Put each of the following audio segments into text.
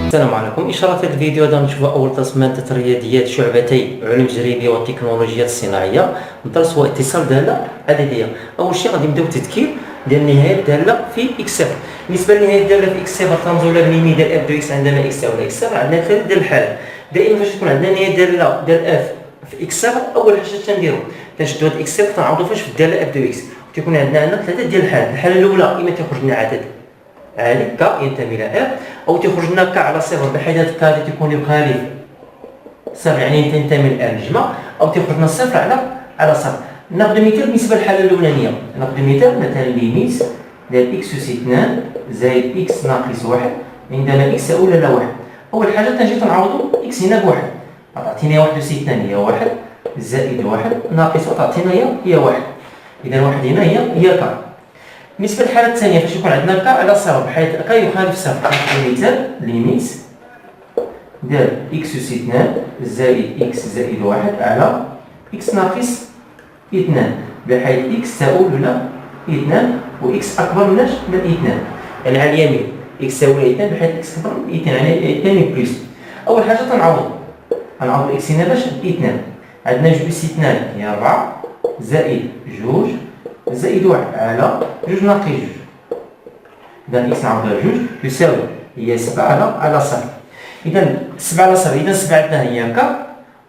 السلام عليكم. اشارات هذا الفيديو غادي نشوفوا اول درس ماده الرياضيات شعبتي علوم التجريبيه والتكنولوجيات الصناعيه. الدرس هو اتصال داله عدديه. اول شيء غادي نبداو بالتذكير ديال نهايه داله في اكس صفر. بالنسبه لنهايه داله في اكس صفر ترمزوا لها باليمين ديال اف دو اكس عندما اكس تساوي اكس صفر. عندنا ثلاثه ديال الحالات. دائما فاش تكون عندنا نهايه داله ديال اف في اكس صفر، اول حاجه تنديروا تنشدوا هاد اكس صفر تنعوضوا فاش في الداله اف دو اكس. تيكون عندنا ثلاثه ديال الحالات. الحاله الاولى اما تخرج لنا عدد عالي ك ينتمي الى اف، او تخرج لنا ك على صفر بحيث هذا ك تكون يخالف صفر يعني تنتمي للجمع، او تخرج لنا صفر على صفر. ناخذ مثال بالنسبه للحاله الاولانيه. ناخذ مثال مثلا ليميت ديال اكس اس 2 زائد اكس ناقص 1 عندما اكس اولى لا 1. اول حاجه تنجي تنعوضوا اكس هنا بواحد، تعطينا 1 اس 2 هي 1 زائد 1 ناقص تعطينا هي 1. اذا 1 هنا هي ك. بالنسبه للحاله الثانيه فاش يكون عندنا ك على صفر بحيث ك يخالف صفر، ناخذ مثال ليميت ديال اكس اس 2 زائد اكس زائد 1 على اكس ناقص 2 بحيث اكس تؤول الى 2 واكس اكبر من 2 يعني على اليمين اكس تؤول الى 2 بحيث اكس اكبر من 2 يعني 2 بلس. اول حاجه غنعوض اكس هنا باش 2 عندنا جوج اس 2 هي 4 زائد جوج زائد 1 على جوج ناقص جوج. اذا اكس نعوضها بجوج تساوي هي 7 على صفر. اذا 7 على صفر، اذا 7 عندنا هي ك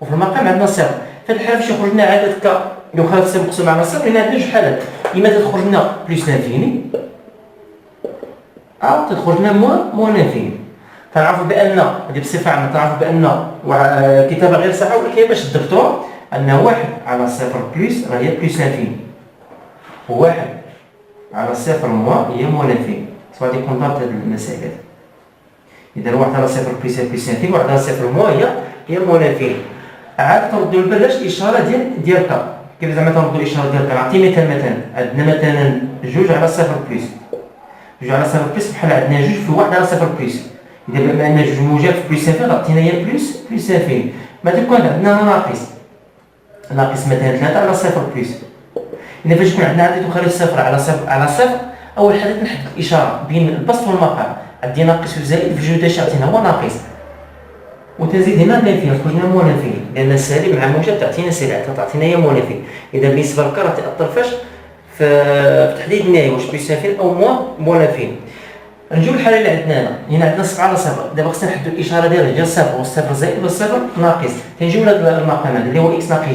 وفي المقام عندنا صفر. في هذه الحاله فاش يخرج لنا عدد ك يخالف صفر مقسوم على صفر، هنا عندنا جوج حالات، اما تخرج لنا بلس لانفيني او تخرج لنا موان لانفيني. تنعرفوا بان هذه بصفه عامه تنعرفوا بان كتابه غير صحيحه، ولكن باش الدكتور ان 1 على صفر بلس راه هي بلس لانفيني، وواحد على صفر هي موان لانفيني. سواء يكون ضابط هذه المسائل هذه. اذا 1 على صفر بلس لانفيني، 1 على صفر هي موان لانفيني. عاد تردوا بلاش الاشاره ديال ك. كيف زعما تردوا الاشاره ديال ك؟ نعطي مثال. مثلا عندنا مثلا 2 على صفر بلس 2 على صفر بلس بحال عندنا 2 في 1 على صفر بلس. اذا بما ان 2 موجب في بلس انفيني غتعطينا هي بلس انفيني. ما تكون عندنا ناقص مثلا 3 على صفر بلس. إذا فاش يكون عندنا عدد يخالف صفر على صفر، أول حاجة نحدد الإشارة بين البسط والمقام. عندي ناقص وزائد في جوج داش يعطينا هو ناقص، وتنزيد هنا لانفيني تخرج لنا موان لانفيني، لأن السالب مع موجب تعطينا سالب تعطينا هي موان لانفيني. إذا بالنسبة للك راه تأثر فاش في تحديد النهاية واش بلس لانفيني أو موان لانفيني. نجيو للحالة اللي عندنا هنا عندنا 7 على صفر. دابا خصنا نحددو الإشارة ديال صفر والصفر زائد والصفر ناقص. تنجيو لهاد المقام هذا اللي هو إكس ناقص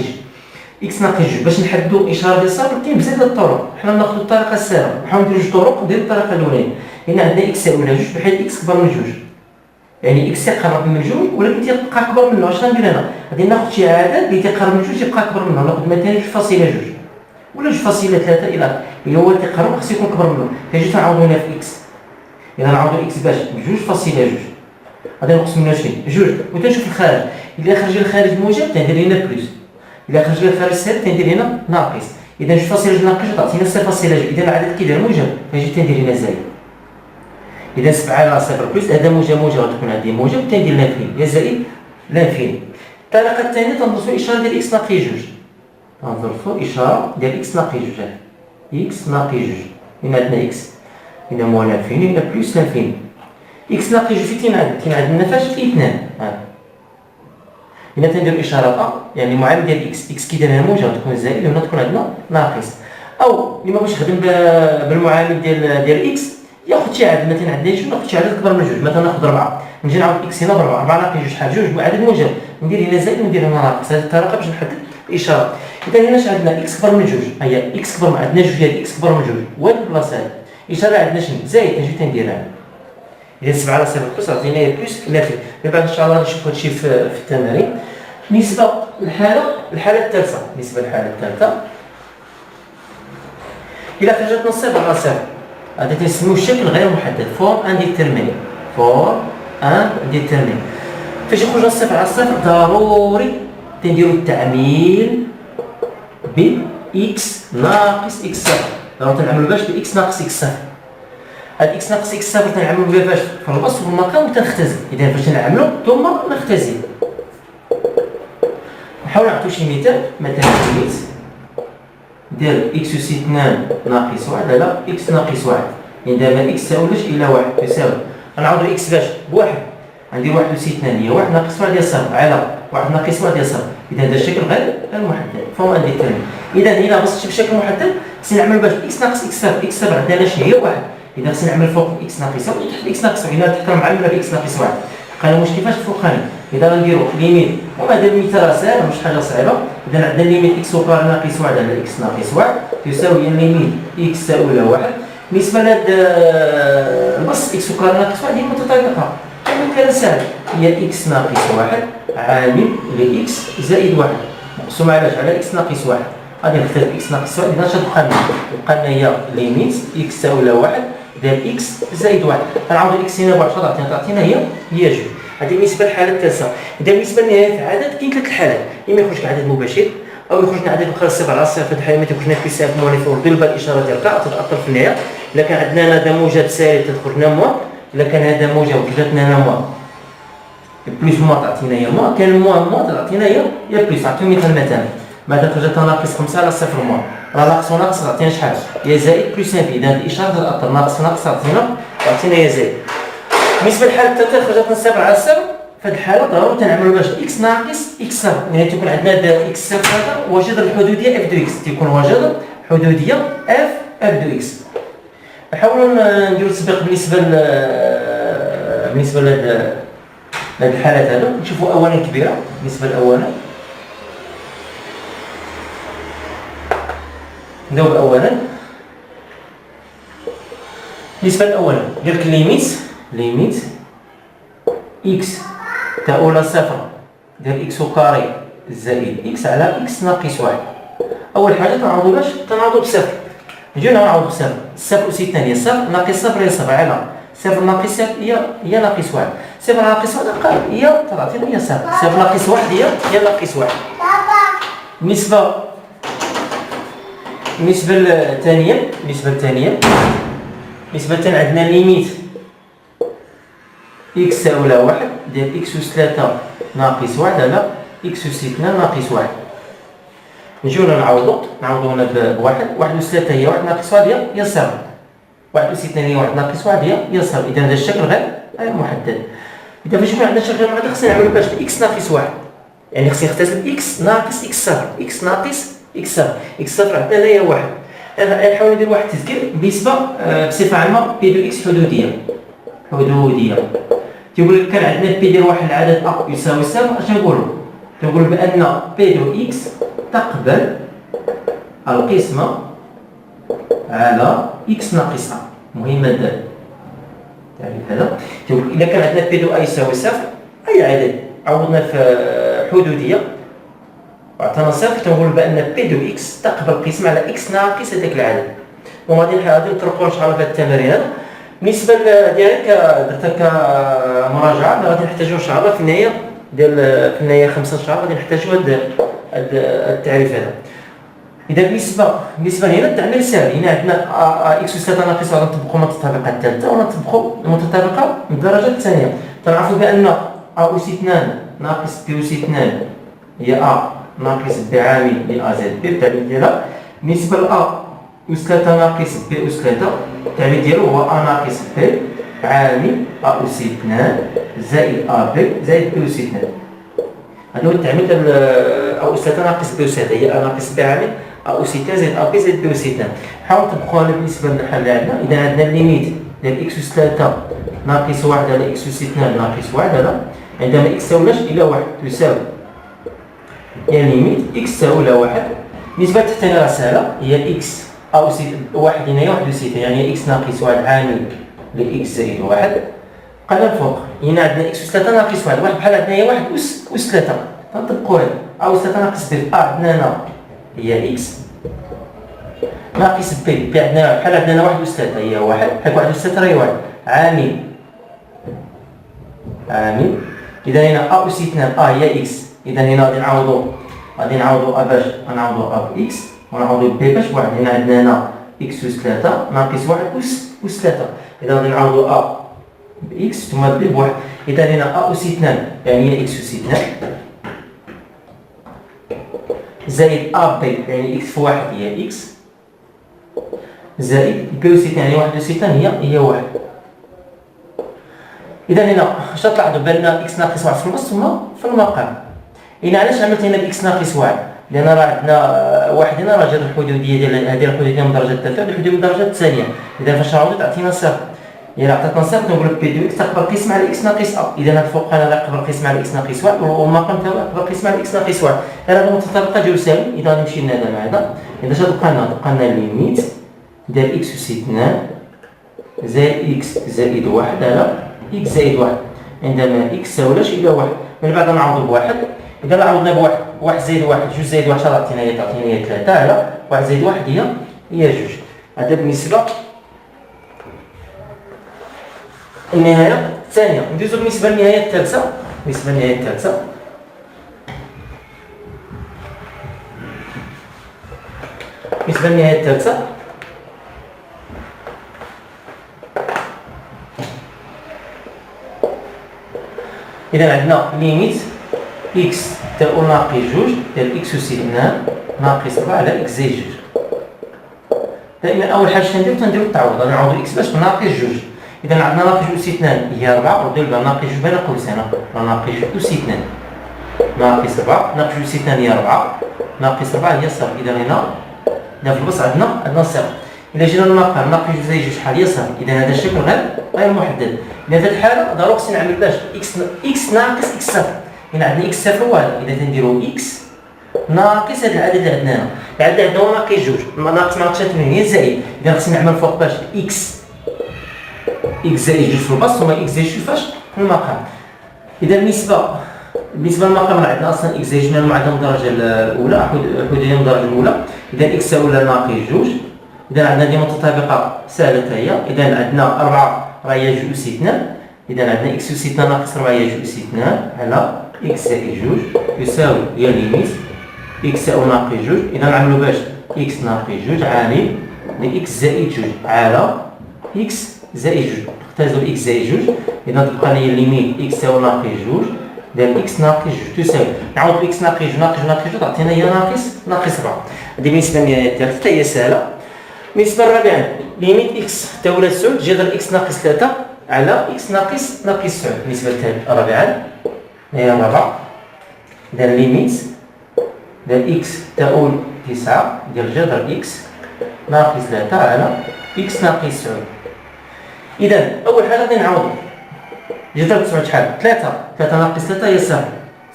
اكس ناقص جوج. باش نحددوا الاشاره ديال الصفر كاين بزاف ديال الطرق. حنا ناخذوا الطريقه السهله، نحاولوا نديروا جوج طرق. ندير الطريقه الاولانيه، هنا عندنا اكس تساوي جوج بحيث اكس كبر من جوج، يعني اكس تيقرب من جوج ولكن تيبقى اكبر منه. اش غندير هنا؟ غادي ناخذ شي عدد اللي تيقرب من جوج يبقى اكبر منه. ناخذ مثلا 2.2 ولا 2.3 الى اللي هو تيقرب خصو يكون اكبر منه. كنجي تنعوضوا هنا في اكس. اذا نعوضوا اكس باش ب 2.2 غادي نقص منه شنو؟ جوج. وتنشوف الخارج، الا خرج الخارج موجب تندير هنا بلس، إلا خرج لي الخارج سالب تندير هنا ناقص. إذا 2.2 ناقص تعطينا 0.2. إذا العدد كيدير موجب فنجي تندير هنا زايد. إذا 7 على صفر بلس هذا موجب غتكون عندي موجب تندير لانفيني يا زائد لانفيني. الطريقة الثانية تنضرسو إشارة ديال إكس ناقص جوج. تنضرسو إشارة ديال إكس ناقص جوج. إكس ناقص جوج. هنا عندنا إكس، هنا موان لانفيني، هنا بلس لانفيني. إكس ناقص جوج كاين عندنا فاش في 2. هنا تندير الاشاره ا يعني المعامل ديال اكس كي داير موجب تكون زائد، وهنا تكون عندنا ناقص. او اللي ما بغاش يخدم بالمعامل ديال اكس ياخذ شي عدد. مثلا عندنا جوج ناخذ شي عدد اكبر من جوج، مثلا ناخذ 4 نجي نعوض اكس هنا ب 4 ناقص جوج شحال جوج عدد موجب ندير هنا زائد وندير هنا ناقص. هذه الطريقه باش نحدد الاشاره. اذا هنا اش عندنا اكس كبر من جوج، هي اكس كبر عندنا جوج ديال اكس كبر من جوج وهاد البلاصه هذه الاشاره عندنا شنو زائد تنجي تنديرها. اذا 7 على 0 بلس عطينا هي بلس لافين. من بعد ان شاء الله نشوف هادشي في التمارين. بالنسبة للحالة الثالثة إلا خرجت من صفر على صفر هذا تنسميو الشكل غير محدد فور انديتيرميني. فاش يخرج الصفر على الصفر ضروري تنديرو التعميل ب إكس ناقص إكس صفر. ضروري تنعملو باش ب إكس ناقص إكس صفر. هاد إكس ناقص إكس صفر تنعملو بها باش في البسط والمقام وتنختزل. إذا فاش نعملو ثم نختزل. نحاول نعطيو شي مثال. مثلا ليميت ديال اكس اس 2 ناقص 1 على اكس ناقص 1 عندما اكس تؤول الى 1 تساوي. غنعوضو اكس باش بواحد غندير 1 أس 2 هي 1 ناقص 1 ديال صفر على 1 ناقص 1 ديال صفر. إذا هذا الشكل غير المحدد فهو انديترمين. إذا إلا بغيت نكتب بشكل محدد خصني نعمل باش إكس ناقص إكس صفر، إكس صفر عندنا شنو هي 1. إذا خصني نعمل فوق إكس ناقص 1 وتحت إكس ناقص 1. إلا تحت معلمة بإكس ناقص 1 بقى المشكل كيفاش فوقاني. إذا غنديرو ليميت وهذا المثال راه ساهل مش حاجة صعيبة. إذا عندنا ليميت إكس وكار ناقص 1 على إكس ناقص 1 تساوي ليميت إكس تساوي 1. بالنسبة لهاد البسط إكس وكار ناقص 1 هي متطابقة. مثال سهل هي إكس ناقص 1 عامل لإكس زائد 1 مقسوم على إكس ناقص 1. غادي نختار إكس ناقص 1. إذا شنو بقى لنا هي ليميت إكس تساوي 1 ديال إكس زائد 1. غنعوض إكس هنا ب 10 تعطينا هي جوج. هذه بالنسبة للحالة الثالثة. إذا بالنسبة لنهاية العدد كاين ثلاث الحالات، إما يخرج عدد مباشر أو يخرج عدد مخرج صفر على صفر. في الحالة ما تيخرجنا في سالب موالف وضرب الإشارة ديال كاع تتأثر في النهاية. إلا كان عندنا هذا موجب سالب تخرجنا موا، إلا كان هذا موجب وكتبنا هنا موا بليس موا تعطينا هي موا، كان موا تعطينا هي بليس. نعطيو مثال ماذا خرجت ناقص 5 على صفر موا، راه ناقص وناقص تعطينا شحال هي زائد بليس انفي. إذا الإشارة تتأثر ناقص وناقص تعطينا هي زائد. بالنسبة للحالة الثالثة خرجت صفر على صفر. في هذه الحالة ضروري تنعملوا باش إكس ناقص إكس صفر، يعني تكون عندنا هذا إكس صفر هذا واجد الحدودية اف دو إكس، تيكون واجد الحدودية اف دو إكس. نحاولوا نديروا تطبيق بالنسبة لهاد الحالات هذو. نشوفوا أولا كبيرة بالنسبة لأولا. ندوب أولا بالنسبة لأولا قال لك ليميت إكس تؤول صفر ديال إكس وكاري زائد إكس على إكس ناقص 1. أول حاجة تنعوضو باش تنعوضو بصفر. نجيو نعوضو بصفر. صفر أس 2 هي صفر ناقص صفر هي صفر على صفر ناقص صفر هي ناقص 1. صفر ناقص 1 هي تعطينا هي صفر. صفر ناقص 1 هي ناقص 1. بالنسبة للثانية عندنا ليميت إكس تساوي 1 ديال إكس أس 3 ناقص 1 على إكس أس 2 ناقص 1. نجيو نعوضو هنا بواحد. 1 أس 3 هي 1 ناقص 1 هي صفر. 1 أس 2 هي 1 ناقص 1 هي صفر. إذا هذا الشكل غير محدد. إذا باش يكون عندنا شكل غير محدد خصنا نعملو باش إكس ناقص 1، يعني خصني نختزل إكس ناقص إكس صفر. إكس ناقص إكس صفر. إكس صفر عندنا هي 1. نحاول ندير واحد التذكير بالنسبة بصفة عامة بي دو إكس حدودية. تيقول لك كان عندنا بي ديال واحد العدد أ يساوي صفر. اش نقولوا؟ تنقولوا بأن بي دو إكس تقبل القسمة على إكس ناقص أ. مهمة الدالة تعريف هذا. تقول إذا كان عندنا بي دو أ يساوي صفر أي عدد عوضنا في حدودية وعطانا صفر، تنقول بأن بي دو إكس تقبل القسمة على إكس ناقص هذاك العدد. وغادي نطرقوا إن شاء الله في هذا التمارين هذا. بالنسبة ديالك درتها كمراجعة غادي نحتاجو إن شاء الله في النهاية 5 إن شاء الله غادي نحتاجو هاد التعريف هذا. إذا بالنسبة هنا التعميل سهل. هنا عندنا إكس أس 3 ناقص 1 نطبقوا المتطابقة الثالثة ونطبقوا المتطابقة من الدرجة الثانية. تنعرفوا بأن أ أس 2 ناقص بي أس 2 هي أ ناقص بي عامل لأ زائد بي. التعميل ديالها بالنسبة لأ أس 3 ناقص بي أس 3 التعميل ديالو هو أ ناقص بي عامل أ أس 2 زائد أ بي زائد بي أس 2. هذا هو التعميل ديال أ أس 3 ناقص بي أس 3 هي أ ناقص بي عامل أ أس 2 زائد أ بي زائد بي أس 2. نحاول نطبقوها بالنسبة للحل اللي عندنا. إذا عندنا الليميت ديال إكس أس 3 ناقص 1 على إكس أس 2 ناقص 1 هذا عندما إكس تساوي إلى 1 تساوي يعني ليميت إكس تساوي 1. بالنسبة للثانية راه سهلة هي إكس أو واحد هنايا 1 أس 6 يعني إكس ناقص 1 عامل لإكس زائد 1. قلنا الفوق هنا عندنا إكس أس 3 ناقص 1 بحال عندنا هي 1 أس 3 تنطبقوها أو أس 3 ناقص بي عندنا هنا هي إكس ناقص بي عندنا بحال عندنا 1 أس 3 هي 1 بحال 1 أس 3 هي 1 عامل. إذا هنا أ أس 2 هي إكس. إذا هنا غادي نعوضو أ باش نعوضو أ بإكس ونعوضو بي باش 1. هنا عندنا هنا إكس أس 3 ناقص 1 أس 3. إذا غادي نعوضو أ بإكس ثم بي بواحد. إذا هنا أ أس 2 يعني هي إكس أس 2 زائد أ بي يعني إكس في 1 هي إكس زائد بي أس 2 يعني 1 أس 2 هي 1. اذا هنا اش تلاحظوا بان اكس ناقص 1 في الوسط ثم في المقام. هنا علاش عملت هنا اكس ناقص 1؟ لان راه عندنا واحد هنا راه جات الحدوديه ديال هذه الحدوديه من الدرجه الثالثه وهذه الحدوديه من الدرجه الثانيه. اذا فاش نعوض تعطينا صفر. الا عطاتنا صفر تنقول لك بي دو اكس تقبل قسم على اكس ناقص ا. اذا هذا فوق انا يقبل قسم على اكس ناقص 1 والمقام تاعو يقبل قسم على اكس ناقص 1. هذا متطابقه يساوي. اذا غنمشي لهذا مع هذا. اذا اش تبقى لنا ليميت ديال اكس اس 2 زائد اكس زائد 1 على اكس زائد 1 عندما اكس ساولاش الى 1. من بعد نعوض بواحد. اذا عوضنا بواحد 1 زائد 1 2 زائد 1 تعطينا هي 3 على 1 زائد 1 هي 2. هذا بالنسبه النهايه الثانيه. ندوزو بالنسبه للنهايه الثالثه. بالنسبه للنهايه الثالثه بالنسبه للنهايه الثالثه اذا عندنا ليميت اكس تاو ناقص 2 ديال اكس اس 2 ناقص 4 على اكس زائد 2. دائما اول حاجه تنديرو التعويض. غنعوضو اكس باش بناقص 2. اذا عندنا ناقص اس 2 هي 4 ردوا لها ناقص 2 بين قوسين ناقص اس 2 ناقص 4 ناقص اس 2 هي 4 ناقص 4 هي صفر. اذا هنا في البسط عندنا صفر. الا جينا للمقام ناقص 2 زائد 2 شحال هي صفر. اذا هذا الشكل غير محدد. في هذه الحاله ضروري خصني نعمل باش اكس ناقص اكس صفر. هنا عندنا اكس صفر هو هذا. اذا تنديرو اكس ناقص هذا العدد اللي عندنا هنا. العدد اللي عندنا هو ناقص 2 ناقص مع 8 هي زائد. اذا خصني نعمل فوق باش اكس زائد 2 في البسط ثم اكس زائد 2 فاش في المقام. اذا بالنسبه للمقام عندنا اصلا اكس زائد 2 معدل الدرجه الاولى حدوديه من الدرجه الاولى. اذا اكس تساوي ناقص 2. اذا عندنا دي متطابقه سهله هي. اذا عندنا 4 راه هي جوج اس 2. اذا عندنا اكس اس 2 ناقص 4 هي جوج اس 2 على اكس زائد 2 يساوي هي ليميت اكس تساوي ناقص 2. اذا نعملوا باش اكس ناقص 2 عامل لاكس زائد 2 على اكس زائد 2. نختازوا اكس زائد 2. اذا تبقى لي ليميت اكس تساوي ناقص 2 ديال اكس ناقص 2 تساوي نعوض اكس ناقص 2 ناقص 2 تعطينا هي ناقص 4. هذه بالنسبه للنهايه الثالثه هي سهله. بالنسبه للرابعه ليميت اكس تساوي 9 جذر اكس ناقص 3 على اكس ناقص 9. بالنسبه للرابعه هي الرابعه. اذا ليميت ديال اكس تساوي 9 ديال جذر اكس ناقص 3 على اكس ناقص 9. اذا اول حاجه غادي نعوض جذر 9 شحال 3 ناقص 3 هي صفر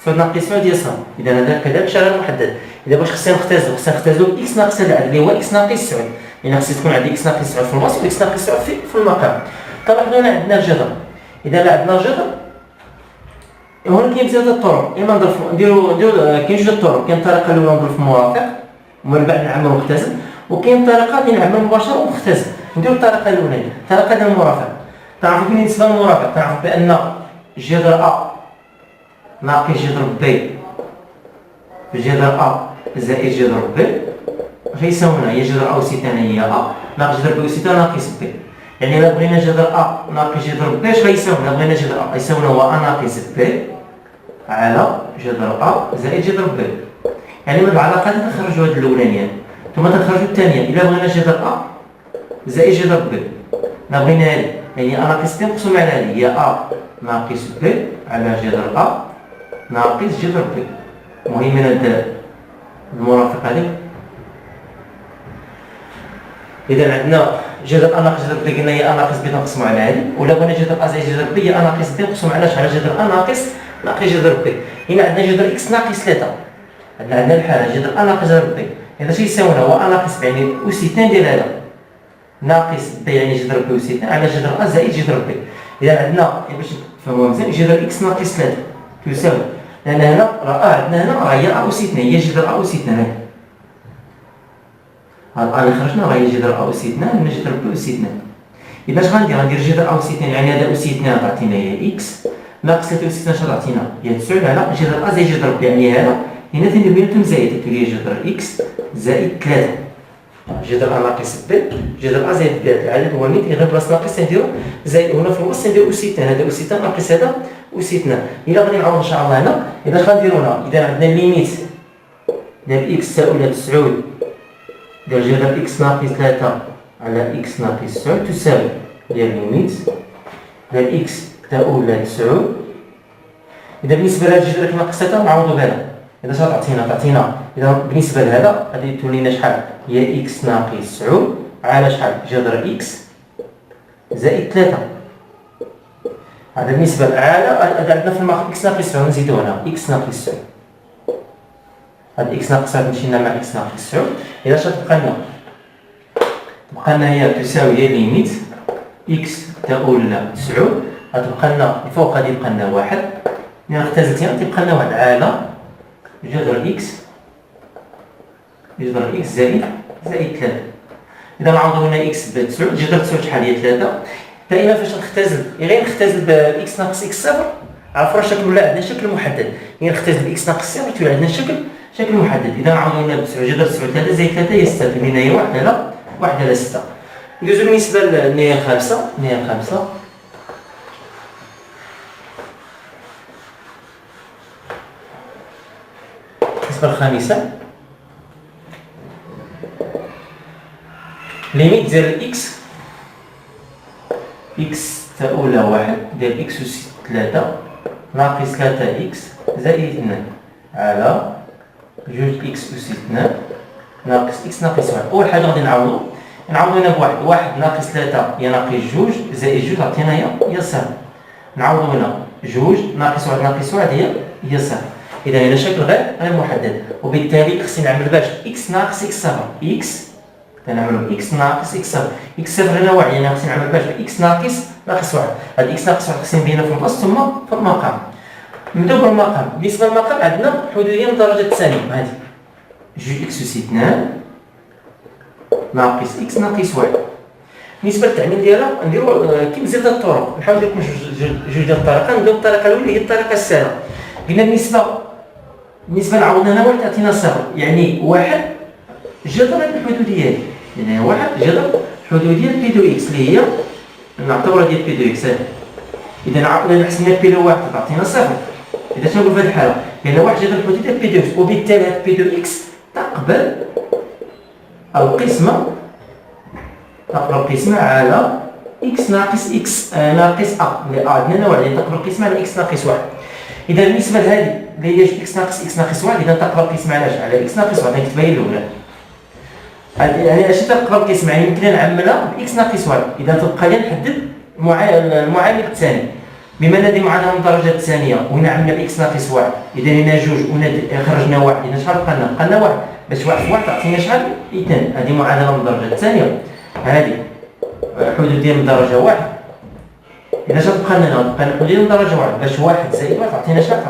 9 ناقص 9 هي صفر. اذا هذا كذلك شيء غير محدد. اذا باش خصنا نختازو اكس ناقص هذا العدد اللي هو اكس ناقص 9. يعني خصها تكون عندي اكس ناقص 9 في الوسط واكس ناقص 9 في المقام. طبعا هنا عندنا الجذر. اذا عندنا الجذر هنا كاين بزاف ديال الطرق. اما نديرو كاين جوج الطرق. كاين الطريقه الاولى نضرب في مرافق ومن بعد نعمل مختزل. وكاين طريقه اللي نعمل مباشره ومختزل. نديرو الطريقه الاولى الطريقه ديال المرافق. تعرفوا بالنسبه للمرافق تعرفوا بان جذر ا ناقص جذر ب في جذر ا زائد جذر ب غيساوينا هي جذر ا وسيتان هي ا ناقص جذر ب وسيتان ناقص ب. يعني الا بغينا جذر ا ناقص جذر ب اش غيساوينا؟ بغينا جذر ا غيساوينا هو ا ناقص ب على جذر ا زائد جذر ب. يعني من العلاقات تخرجوا هاد الاولانيه ثم تخرجوا الثانيه. الا بغينا جذر ا زائد جذر ب لا بغينا هادي يعني ا ناقص ب نقسم على هادي هي ا ناقص ب على جذر ا ناقص جذر ب. المهم من هاد المرافق هذه. اذا عندنا جذر ا ناقص جذر ب قلنا هي ا ناقص ب تنقسموا على هذه. ولا بغينا جذر ا زائد جذر ب هي ا ناقص ب نقسموا على شحال جذر ا ناقص جذر ب. هنا عندنا جذر اكس ناقص 3. عندنا الحاله جذر ا ناقص جذر ب. هذا شي يساوينا هو ا ناقص ب يعني أسيتان ديال هذا ناقص ب يعني جذر ب أسيتان على جذر ا زائد جذر ب. اذا عندنا باش نفهموها مزيان جذر اكس ناقص 3 تساوي لان هنا راه عندنا هنا راه هي ا أسيتان هي جذر ا أسيتان. هاد ا اللي خرجنا راه هي جذر ا أسيتان من جذر ب أسيتان. اذا اش غندير؟ غندير جذر ا أسيتان يعني هذا أسيتان تعطينا هي اكس ناقص 3 أسيتان اش تعطينا هي 9 على جذر ا زائد جذر ب. يعني هذا هنا تندير بيناتهم زائد تولي جذر اكس زائد 3 جذر ا ناقص ب جذر ا زائد ب. العدد هو نيت غير بلاصه ناقص نديرو زائد هنا في الوسط نديرو أسيتان. هذا أسيتان ناقص هذا أسيتان. الا غادي نعوض ان شاء الله هنا اذا اش غنديرو هنا؟ اذا عندنا ليميت ديال اكس تساوي 9 ديال جذر اكس ناقص 3 على اكس ناقص 9 تساوي ديال ليميت ديال اكس تؤول 9. اذا بالنسبه لهذا الجذر كما قصيتها نعوضوا بهذا. اذا شنو تعطينا اذا بالنسبه لهذا غادي تولي لنا شحال هي اكس ناقص 9 على شحال جذر اكس زائد 3. هذا بالنسبه على عندنا في الماخذ اكس ناقص 9 نزيدو هنا اكس ناقص 9. هاد اكس ناقص 9 تمشي لنا مع اكس ناقص 9. اذا شنو تبقى لنا هي تساوي هي ليميت اكس تؤول 9. غتبقى لنا الفوق غادي يبقى لنا 1 ملي اختزلت هنا تيبقى لنا 1 على جذر اكس زائد 3. اذا نعوضوا هنا اكس ب 9 جذر 9 شحال هي 3. دائما فاش نختزل غير نختزل باكس ناقص اكس صفر عرفوا الشكل ولا عندنا شكل محدد. غير نختزل باكس ناقص صفر تولي عندنا شكل محدد. اذا نعوضوا هنا ب 9 جذر 9 3 زائد 3 هي 6 تولي هي 1 على 6. ندوزو بالنسبه للنهاية 5. بالنسبه للخامسه ليميت ديال اكس تؤول 1 ديال اكس أس 3 ناقص 3 اكس زائد 2 على جوج اكس أس 2 ناقص اكس ناقص 1. اول حاجه غادي نعوضو هنا بواحد. 1 ناقص 3 هي ناقص 2 زائد 2 تعطينا هي صفر. نعوضو هنا 2 ناقص 1 ناقص 1 هي صفر. اذا هنا شكل غير محدد وبالتالي خصني نعمل باش اكس ناقص اكس صفر اكس كنعملو اكس ناقص اكس صفر. اكس صفر هنا 1 يعني خصني نعمل باش اكس ناقص 1. هاد اكس ناقص 1 خصني نبينها في البسط ثم في المقام. نبداو بالمقام. بالنسبه للمقام عندنا حدوديه من الدرجه الثانيه هذه جوج اكس أس 2 ناقص اكس ناقص 1. بالنسبه للتعميل ديالها نديرو كيما زيد الطرق. نحاول لكم جوج ديال الطريقه. نبداو بالطريقه الاولى هي الطريقه السهله. قلنا بالنسبه لعوضنا هنا 1 تعطينا صفر يعني 1 جذر الحدوديات يعني 1 جذر الحدوديه بي دو اكس اللي هي نعتبرها ديال بي دو اكس. اذا عطنا حسبنا بي دو 1 تعطينا صفر. اذا شنو نقول في هذه الحاله لان 1 جذر الحدوديه بي دو اكس وبالتالي هاد بي دو اكس تقبل القسمه على اكس ناقص اكس ناقص اللي عندنا نوع اللي تقبل القسمه على اكس ناقص 1. اذا بالنسبه لهذه اللي هي اكس ناقص 1 اذا تقبل القسمه على اكس ناقص 1 غنكتبها هي الاولى. يعني اش تقبل القسمه يعني يمكن نعملها باكس ناقص 1. اذا تبقى لي نحدد المعامل الثاني بما ان هذه معادله من الدرجه الثانيه وهنا عملنا باكس ناقص 1. اذا هنا جوج وهنا خرجنا 1. اذا شحال بقى لنا 1 باش 1 في 1 تعطينا شحال 2. هذه معادله من الدرجه الثانيه. هذه حدوديه من درجه 1. اذا شنو بقى لنا حدوديه من درجه 1 باش 1 زائد 1 تعطينا شحال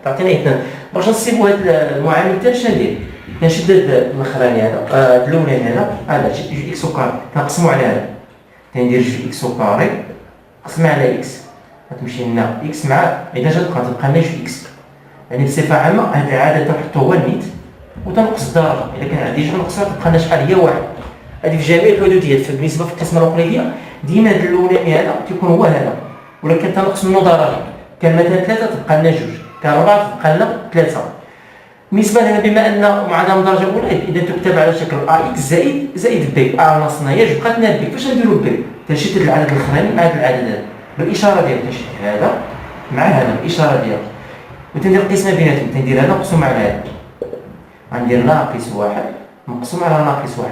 تعطينا 2. باش نصيبوا هذا المعامل الثاني شنو ندير كنشد الاخراني هذا الاولاني هذا جوج اكس وكاري كنقسمو على هذا كندير جوج اكس وكاري قسمه على اكس غتمشي لنا اكس مع اذا جات تبقى لنا جوج اكس. يعني بصفه عامه هذه العاده تنحطو هو النيت وتنقص الدرجه. اذا كان عندي جوج نقصها تبقى لنا شحال هي 1. هذه في جميع الحدوديات. بالنسبه في القسمه الاقليديه ديما هذا الاولاني هذا تيكون هو هذا ولكن تنقص منه درجه. كان مثلا 3 تبقى لنا جوج كان 4 تبقى لنا 3. بالنسبه لنا بما ان معادله من درجه اولى اذا تكتب على شكل ا اكس زائد بي. ناقصنا هي جوج بقات لنا بي. فاش نديرو بي تنشد العدد الاخراني مع هذا العدد هذا بالاشاره ديالو. تنشد هذا مع هذا بالاشاره ديالو وتندير القسمه بيناتهم. تندير هذا مقسوم على هذا غندير ناقص 1 مقسوم على ناقص 1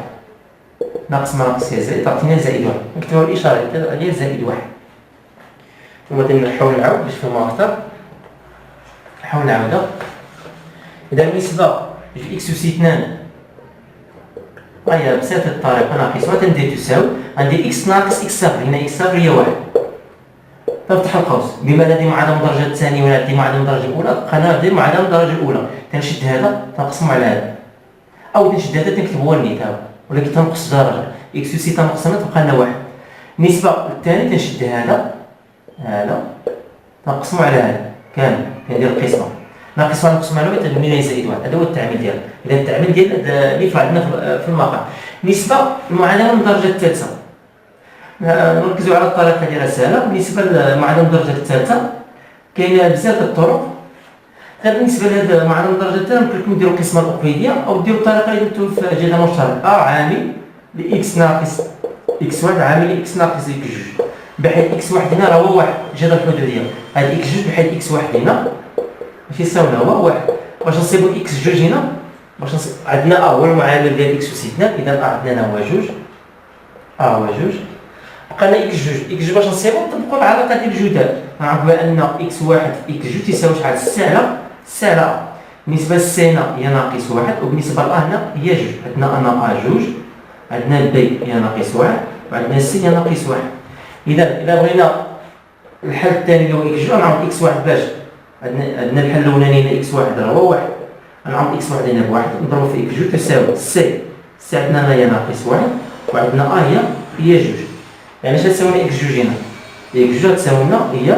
ناقص مع ناقص هي زائد تعطينا زائد 1. نكتبوا الاشاره ديال زائد 1 ثم نحاول نعاود باش نفهموها اكثر. نحاول نعاودها. إذا بالنسبة ل إكس أس 2 هي بصيغة الطريقة ناقص 1 تندير تساوي غندير إكس ناقص إكس صفر. هنا إكس صفر هي 1 تفتح القوس. بما أن هذه معادلة من الدرجة الثانية وهذه معادلة من الدرجة الأولى بقى ندير معادلة من الدرجة الأولى. تنشد هذا تنقسمو على هذا أو تنشد هذا تنكتب هو النيت هذا ولكن تنقص درجة. إكس أس تنقص هنا تبقى لنا 1. بالنسبة للثاني تنشد هذا تنقسمو على هذا كامل كندير القسمة ناقص 1 نقسم على 1 تدوني لي زائد 1. هذا هو التعميل ديالها. اذا التعميل ديال اللي عندنا في المقام. بالنسبه للمعادله من الدرجه الثالثه نركزوا على الطريقه ديالها سهله. بالنسبه للمعادله من الدرجه الثالثه كاين بزاف الطرق. بالنسبه لهذه المعادله من الدرجه الثالثه ممكن لكم ديروا القسمه الاقليديه او ديروا الطريقه اللي درتو في جدول مشترك عامل لاكس ناقص اكس 1 عامل اكس ناقص اكس 2. بحال اكس واحد هنا راه هو واحد جذر الحدوديه. هاد اكس جوج بحال اكس واحد هنا ماشي يساوينا هو واحد. باش نصيبو اكس جوج هنا عندنا هو المعامل ديال اكس وسيتنا. اذا عندنا هنا هو جوج هو جوج. بقى لنا اكس جوج. اكس جوج باش نصيبو نطبقو العلاقه ديال الجداد. نعرفو بان اكس واحد في اكس جوج تيساوي شحال؟ سي على ا. بالنسبه لسي هنا هي ناقص واحد، وبالنسبه ل هنا هي جوج. عندنا انا جوج، عندنا بي هي ناقص واحد، وعندنا سي هي ناقص واحد. اذا بغينا الحل الثاني اللي هو اكس جوج نعرف اكس واحد باش عندنا الحل الاولاني هنا اكس واحد راه هو واحد، نعرف اكس واحد هنا بواحد نضربو في اكس جوج تساوي سي عندنا هنا هي ناقص واحد، وعندنا هي جوج. يعني اش تساوي اكس جوج هنا؟ اكس جوج تساوي لنا هي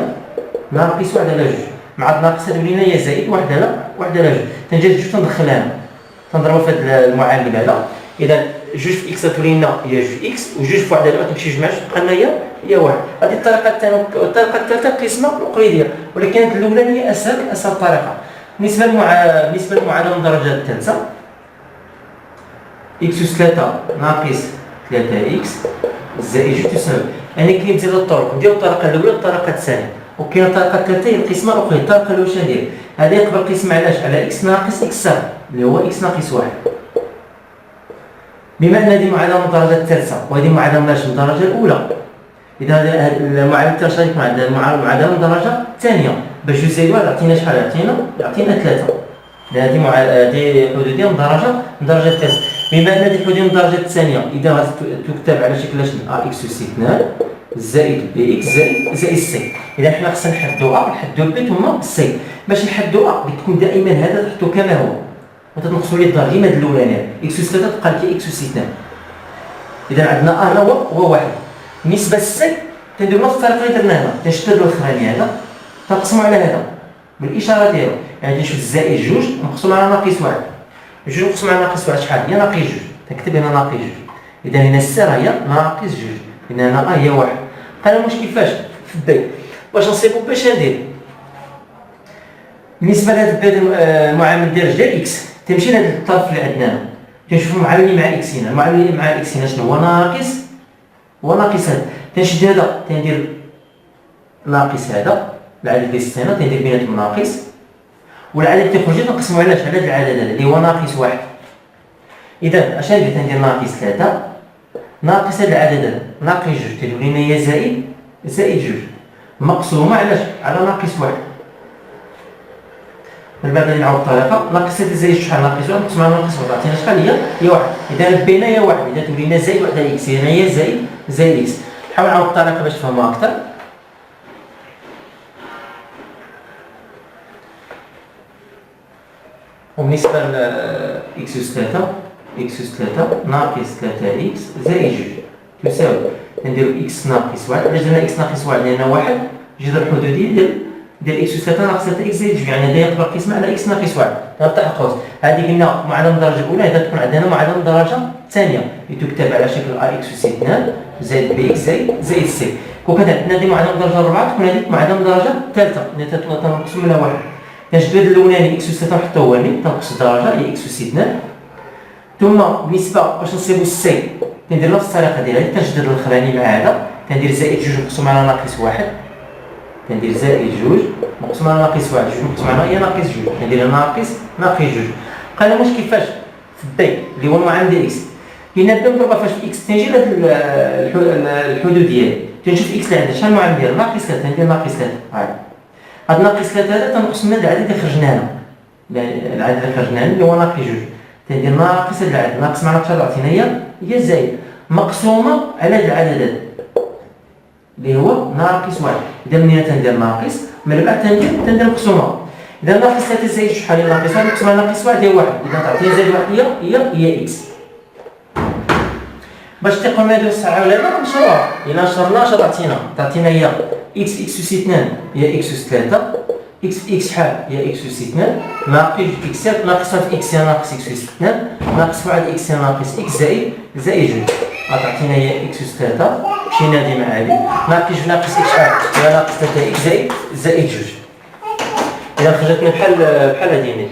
ناقص واحد على جوج، مع الناقص تولي لنا هي زائد واحد على جوج. تنجي جوج تندخلها هنا تنضربو في هذا المعامل هذا. اذا جوج في اكس تولي لنا هي جوج اكس، وجوج في واحد على تمشي جمع تبقى لنا هي واحد. هذه الطريقه الثانيه. الطريقه الثالثه قسمه التقليديه، ولكن الاولانيه اسهل طريقه. بالنسبه للمعادله من الدرجه الثالثه اكس اس 3 ناقص 3 اكس زائد جوج تساوي. يعني كاين بزاف الطرق. نديرو الطريقه الاولى والطريقه الثانيه، وكاين الطريقه الثالثه هي القسمه الاخرى. الطريقه الاولى شنو ندير؟ هذه يقبل قسمه علاش؟ على اكس ناقص اكس سالب اللي هو اكس ناقص واحد. بما ان هذه معادله من الدرجه الثالثه وهذه معادله من الدرجه الاولى، اذا هذه المعادله الثالثه يكون عندنا معادله من الدرجه الثانيه. باش جوج زائد واحد يعطينا شحال؟ يعطينا 3. هذه حدوديه من الدرجه الثالثه. بما ان هذه الحدوديه من الدرجه الثانيه اذا تكتب على شكل شنو؟ اكس اس 2 زائد بي اكس زائد سي. اذا حنا خصنا نحدوا نحدوا البي ثم سي. باش نحدوا تكون دائما هذا تحطو كما هو، ما تنقصوا ليه الدرجه ديما الاولانيه. اكس اس 3 تبقى لك اكس اس 2. اذا عندنا هو واحد. بالنسبه للسي تنديرو نفس الطريقه اللي درنا هنا، تنشدوا الاخراني هذا تنقسموا على هذا بالاشاره ديالو. يعني نشوف الزائد جوج نقسموا على ناقص واحد، جوج نقسموا على ناقص واحد شحال؟ هي ناقص جوج. تكتب هنا ناقص جوج. اذا هنا السي راه هي ناقص جوج. اذا هنا هي واحد. قال المشكل فاش؟ في البي. باش نصيبو باش ندير بالنسبه لهذا المعامل ديال اكس تمشي لهذا الطرف اللي عندنا هنا، تنشوفو المعامل اللي مع اكس هنا. المعامل اللي مع اكس هنا شنو هو؟ ناقص هذا. تنشد هذا تندير ناقص هذا العدد اللي هنا تندير بيناتهم ناقص، والعدد اللي تيخرج تنقسمو على هذا العدد هذا اللي هو ناقص واحد. اذا اش ندير؟ تندير ناقص 3 ناقص هذا العدد هذا ناقص جوج تولي لنا هي زائد جوج مقسومه على ناقص واحد. من بعد نعاود الطريقه. ناقص 3 زائد شحال؟ ناقص واحد نقسم على ناقص واحد عطينا شحال؟ هي واحد. اذا بينا هي واحد. اذا تولي لنا زائد واحد على اكس. هنا هي زائد اكس. نحاول نعاود الطريقه باش تفهموها اكثر. وبالنسبه ل اكس اس 3 ناقص 3 اكس زائد جوج تساوي نديرو اكس ناقص واحد. علاش درنا اكس ناقص واحد؟ لان واحد جذر الحدوديه ديال اكس اس 3 ناقص 3 اكس زائد جوج. يعني هذا يقبل قسمه على اكس ناقص واحد. نفتح قوس. هذه قلنا معادله من الدرجه الاولى. اذا تكون عندنا معادله من الدرجه الثانيه تكتب على شكل اكس اس 2 زائد بي اكس زائد سي. وكان عندنا هذه معادله من الدرجه الرابعه تكون هذه معادله من الدرجه الثالثه اللي تنقسم منها واحد. تنشدو هذا الاولاني اكس اس 3 نحطو هو تنقص الدرجه هي اكس اس 2. ثم بالنسبه باش نصيبو السي تندير نفس الطريقه ديالها. تنشدد الاخراني مع هذا تندير زائد جوج مقسوم على ناقص واحد. تندير زائد جوج مقسوم على ناقص واحد. جوج مقسوم على هي ناقص جوج. تندير ناقص جوج. قال واش كيفاش في البي اللي هو المعامل ديال اكس؟ كاين البي مضروبه فاش في اكس تنجي لهاد الحدوديات. تنشوف اكس اللي عندها شحال المعامل ديالها؟ ناقص 3. ندير ناقص 3 هاد ناقص 3 هذا تنقسم من العدد اللي خرجنا هنا. العدد اللي خرجنا هنا اللي هو ناقص جوج. تندير ناقص هاد العدد ناقص مع ناقص عطينا هي زائد مقسومه على هاد العدد هذا اللي هو ناقص واحد. اذا من هنا تندير ناقص من بعد تندير مقسومه. اذا ناقص 3 زائد شحال؟ ناقص واحد مقسوم على ناقص واحد هي واحد. اذا تعطينا زائد واحد هي اكس. باش تقوم هذه السرعه ولا لا نشروها. الا نشرناها تعطينا هي اكس اس 2 هي اكس اس 3 اكس شحال؟ هي اكس اس 2 ناقص اكس ناقص اكس هي ناقص اكس اس 2 ناقص واحد اكس هي ناقص اكس زائد جوج. تعطينا هي اكس اس 3 مشينا هذه مع هذه ناقص اكس شحال؟ هي ناقص 3 اكس زائد جوج. اذا خرجتنا بحال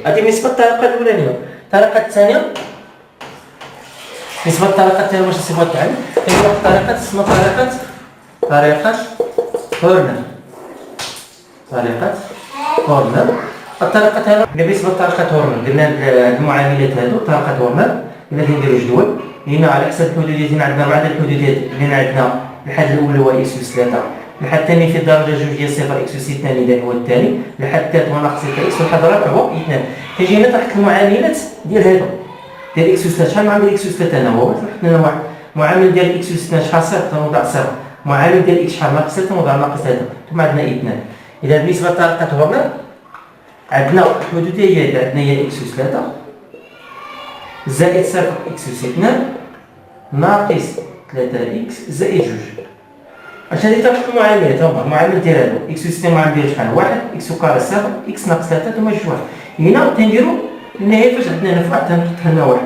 هذه بالنسبه للطريقه الاولانيه. الطريقه الثانيه بالنسبه للطريقه الثانيه باش نصيبوها التعلم كاين واحد الطريقه تسمى طريقه هورنر. طريقة هورنر. الطريقة هذا بالنسبة لطريقة هورنر قلنا المعاملات هذو طريقة هورنر. إلا كنديرو جدول هنا على حسب الحدوديات، هنا عندنا 4 الحدوديات. هنا عندنا الحد الأول هو إكس أس 3، الحد الثاني في الدرجة جوج هي صفر إكس أس الثاني إذا هو الثاني، الحد الثالث هو ناقص 3 إكس، والحد الرابع هو 2. كيجي هنا تحت المعاملات ديال هادو ديال إكس أس 3. شحال معامل إكس أس 3 هنا هو حطينا واحد معامل ديال إكس أس 2 شحال صفر تنوضع صفر، معامل ديال إكس شحال ناقص 3 تنوضع ناقص 3، ثم عندنا 2. إذا بالنسبة لطريقة هورنر عندنا الحدوديات عندنا هي إكس أس 3 زائد صفر إكس أس 2 ناقص 3 إكس زائد جوج. اش هادي تاع المعاملات هما المعامل ديال هادو إكس أس 2 معامل ديال شحال؟ 1 إكس كاري صفر إكس ناقص 3 ثم جوج 1. هنا تنديرو النهاية فاش عندنا هنا في واحد تنحط هنا 1.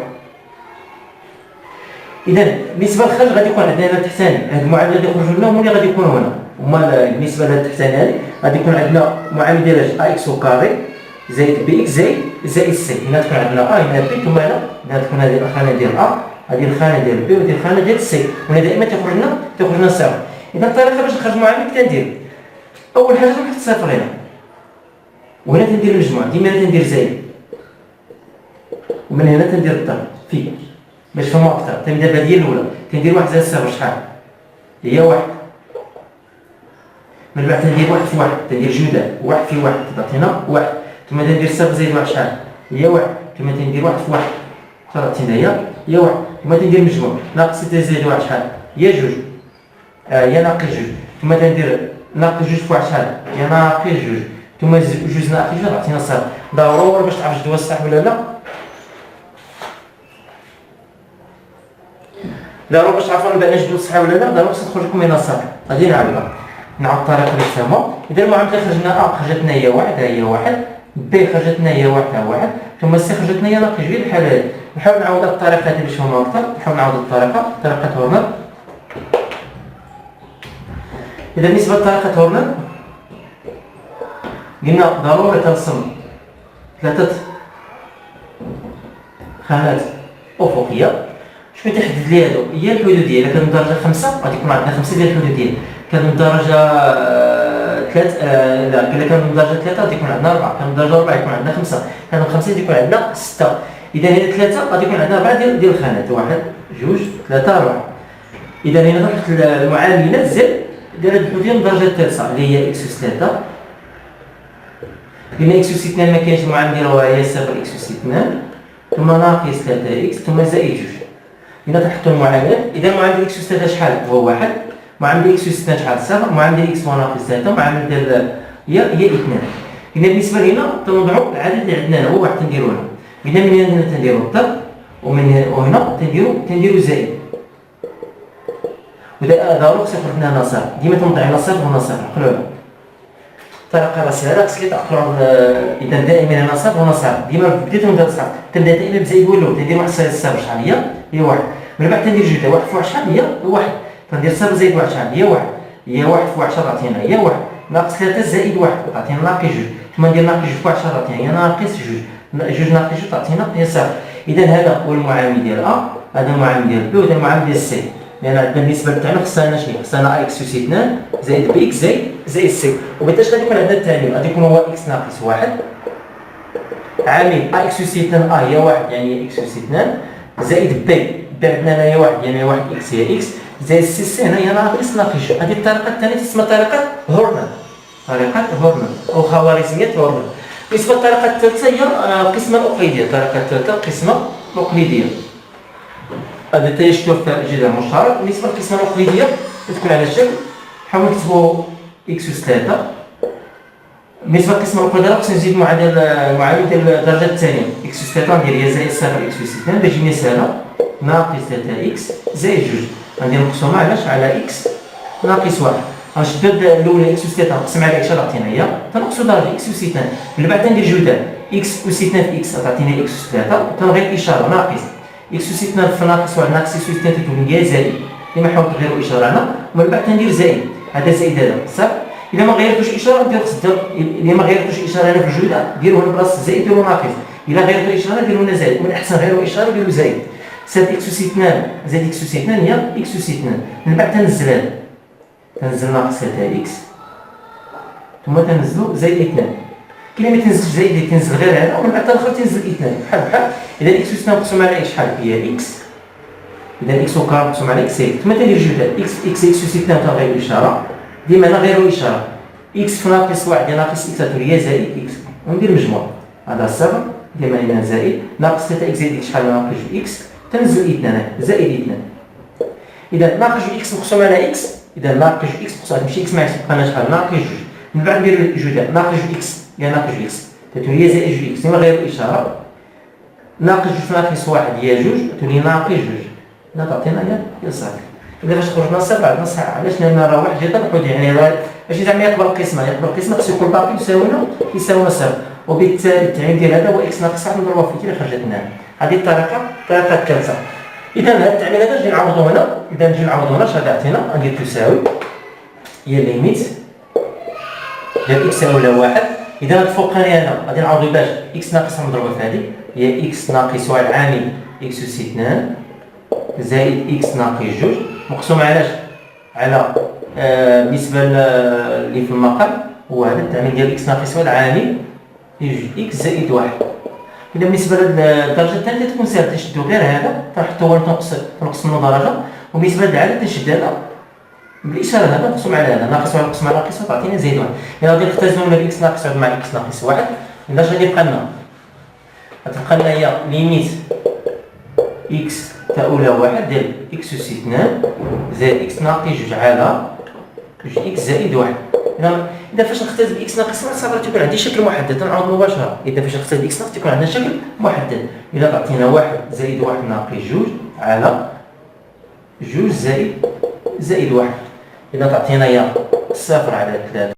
إذا بالنسبة للخارج غادي يكون عندنا هنا التحتاني، هاد المعامل غادي يخرجوا لنا هما اللي غادي يكونوا هنا. هما بالنسبة لهاد التحتاني هادي غادي يكون عندنا معامل ديال أ إكس كاري زائد بي إكس زائد سي. هنا تكون عندنا أ هنا بي ثم هنا تكون هذه الخانة ديال أ هذه الخانة ديال بي وهذه الخانة ديال سي، وهنا دائما تيخرج لنا صفر. إذا الطريقة باش نخرج معامل كندير أول حاجة نحط صفر هنا، وهنا تندير المجموع ديما تندير زائد، ومن هنا تندير الضرب في باش نفهمو أكثر. تنبدا بهذه هي الأولى، تندير 1 زائد صفر شحال؟ هي 1. من بعد تندير 1 في 1 تندير جملة 1 في 1 تعطينا 1، ثم تندير صفر زائد 1 شحال؟ هي 1، ثم تندير 1 في 1 تعطينا هي 1، ثم تندير مجموع ناقص 6 زائد 1 شحال؟ هي جوج. هي ناقص جوج، ثم تندير ناقص جوج في 1 شحال؟ هي ناقص جوج، ثم جوج ناقص جوج تعطينا صفر. ضروري باش تعرف جدول صح ولا لا، ضروري باش تعرفوا بان جدول صح ولا لا، ضروري خصها تخرج لكم هنا صفر. غادي نعاودها نعاود الطريقه اللي تفهموا. اذا المعامله خرجنا ا خرجت لنا هي 1 ها هي 1، بي خرجت لنا هي 1 ها 1، ثم سي خرجت لنا هي ناقص جوج. بحال هذه نحاول نعاود الطريقه هذه باش نفهموها اكثر. نحاول نعاود الطريقه طريقه هورنر. إذا بالنسبة لطريقة هورنر قلنا ضروري ترسم 3 خانات أفقية. شنو تحدد لي هادو؟ هي الحدودية. إلا كانت من درجة 5 غادي يكون عندنا 5 ديال الحدودية، كان من درجة 3 لا إلا كان من درجة 3 غادي يكون عندنا 4، كان من درجة 4 يكون عندنا 5، كان من 5 غادي يكون عندنا 6. إذا هنا 3 غادي يكون عندنا 4 ديال الخانات، 1 2 3 4. إذا هنا تحت المعاملات زد ديال الحدودية من الدرجة الثالثة اللي هي إكس أس 3. قلنا إكس أس 2 ما كاينش المعامل ديالها هي صفر إكس أس 2 ثم ناقص 3 إكس ثم زائد جوج. هنا تحطوا المعاملات. إذا المعامل ديال إكس أس 3 شحال؟ هو 1. معامل ديال إكس أس 2 شحال؟ صفر. معامل ديال إكس هو ناقص 3. معامل ديال هي 2. قلنا بالنسبة لهنا تنوضعوا العدد اللي عندنا هنا هو 1 تنديرو هنا. قلنا من هنا تنديرو الضرب وهنا تنديرو زائد. وإذا ضروري خصك يخرج لنا هنا صفر، ديما تنوضع هنا صفر وهنا صفر. عقلوها الطريقة راه سهلة، خصك تعقلوا. إذا دائما هنا صفر وهنا صفر، ديما بديتو من صفر تبدا دائما بزائد هو الأول. تندير 1 زائد صفر شحال هي 1. من بعد تندير جوج 1 في 1 شحال هي 1. تندير صفر زائد 1 شحال هي 1. هي 1 في 1 شحال تعطينا هي 1. ناقص 3 زائد 1 تعطينا ناقص جوج. ثم ندير ناقص جوج في 1 شحال تعطينا هي ناقص جوج. جوج ناقص جوج تعطينا هي صفر. إذا هذا هو المعامل ديال أ، هذا المعامل ديال بي، وهذا المعامل ديال سي. لأن عندنا بالنسبة للتعميل خصنا شنو؟ خصنا إكس أس 2 زائد بي إكس زائد سي، وبالتالي غادي يكون عندنا التعميل غادي يكون هو إكس ناقص 1 عامل إكس أس 2 هي 1 يعني إكس أس 2 زائد بي عندنا هنا هي 1 يعني 1 إكس هي إكس زائد سي هنا هي ناقص جوج. هذه الطريقة الثانية تسمى طريقة هورنر، طريقة هورنر أو خوارزمية هورنر. بالنسبة للطريقة الثالثة هي القسمة الأقليدية. الطريقة الثالثة القسمة الأقليدية. هذا تيشتغل في الجدول المشترك. بالنسبة للقسمة الأقليدية تكون على الشكل، نحاول نكتبو إكس أس 3. بالنسبة للقسمة الأقليدية خصنا نزيد المعامل ديال الدرجة الثانية. إكس أس 3 ندير هي زائد صفر إكس أس 2 باش تجيني سهلة، ناقص 3 إكس زائد جوج. غندير مقسومة علاش؟ على إكس ناقص 1. غنشدو الأولى إكس أس 3 نقسم على إكس تعطينا هي تنقصو درجة إكس أس 2. من بعد ندير جدول إكس أس 2 في إكس تعطيني إكس أس 3 تنغير الإشارة ناقص إكس أس 2 في ناقص 1 ناقص إكس أس 2 تكون هي زائد. لما حاولت نغيرو إشارة هنا ومن بعد ندير زائد، هذا زائد هذا صح. إذا ما غيرتوش إشارة ديرو إلا ما غيرتوش إشارة هنا في الجدول ديرو هنا بلاصة زائد ديرو ناقص. إلا غيرتو إشارة ديرو هنا زائد، ومن الأحسن غيرو إشارة ديرو زائد. زائد إكس أس 2 زائد إكس أس 2 هي إكس أس 2. من بعد تنزل هذا تنزل ناقص 3 إكس ثم تنزلوا زائد 2. كي ما تنزلش زائد تنزل غير هذا ومن بعد الاخر تنزل 2 بحال اذا اكس اس مقسوم على اكس شحال هي اكس. اذا اكس وكار مقسوم على اكس ثم تندير جوج اكس اس 2 تغير الاشاره ديما انا غير الاشاره اكس في ناقص 1 ناقص اكس هي زائد اكس وندير مجموع هذا صفر ديما هنا زائد ناقص 3 اكس زائد اكس شحال ناقص اكس تنزل 2 زائد 2. اذا ناقص اكس مقسوم على اكس اذا ناقص اكس مقسوم على ماشي اكس مع اكس بقى شحال ناقص جوج من بعد ندير جوج ناقص اكس ناقص اكس هي زائد جوج اكس ديما غير الاشاره ناقص جوج ناقص 1 هي جوج تولي ناقص جوج لا تعطينا هي صافي. إذا باش خرجنا صفر عندنا صح علاش لأن راه واحد جدا نحط يعني ماشي زعما يقبل القسمة خصو يكون باقي يساوينا صفر وبالتالي التعميم ديال هذا هو إكس ناقص 1 نضربوه في اللي خرجت لنا. هذه الطريقة الثالثة. إذا هذا التعميم هذا نجي نعوضو هنا اش غادي يعطينا غادي تساوي هي ليميت ديال إكس أولى 1. إذا هاد الفوقاني هذا غادي نعوضو باش إكس ناقص نضربو في هذه هي إكس ناقص 1 عامل إكس أس 2 زائد إكس ناقص جوج مقسوم علاش؟ على بالنسبة اللي في المقام هو هذا التعميل ديال إكس ناقص 1 عامل إكس زائد 1. إذا بالنسبة للدرجة الثانية تكون ساهلة تنشدو غير هذا تنحطو هو تنقص منو درجة وبالنسبة للعدد تنشد هذا بالإشارة هذا مقسوم على هذا ناقص 1 مقسوم على ناقص 1 تعطينا زائد 1. إذا غادي نختزلو من إكس ناقص 1 مع إكس ناقص 1 إذا اش غادي يبقى لنا؟ غتبقى لنا هي ليميت إكس تأولى 1 ديال إكس أس 2 زائد إكس ناقص جوج على جوج إكس زائد 1. إذا فاش نختزل إكس ناقص 1 صافي تيكون عندي شكل محدد تنعوض مباشرة. إذا فاش نختزل إكس ناقص تيكون عندنا شكل محدد. إذا تعطينا 1 زائد 1 ناقص جوج على جوج زائد 1. إذا تعطينا هي صفر على 3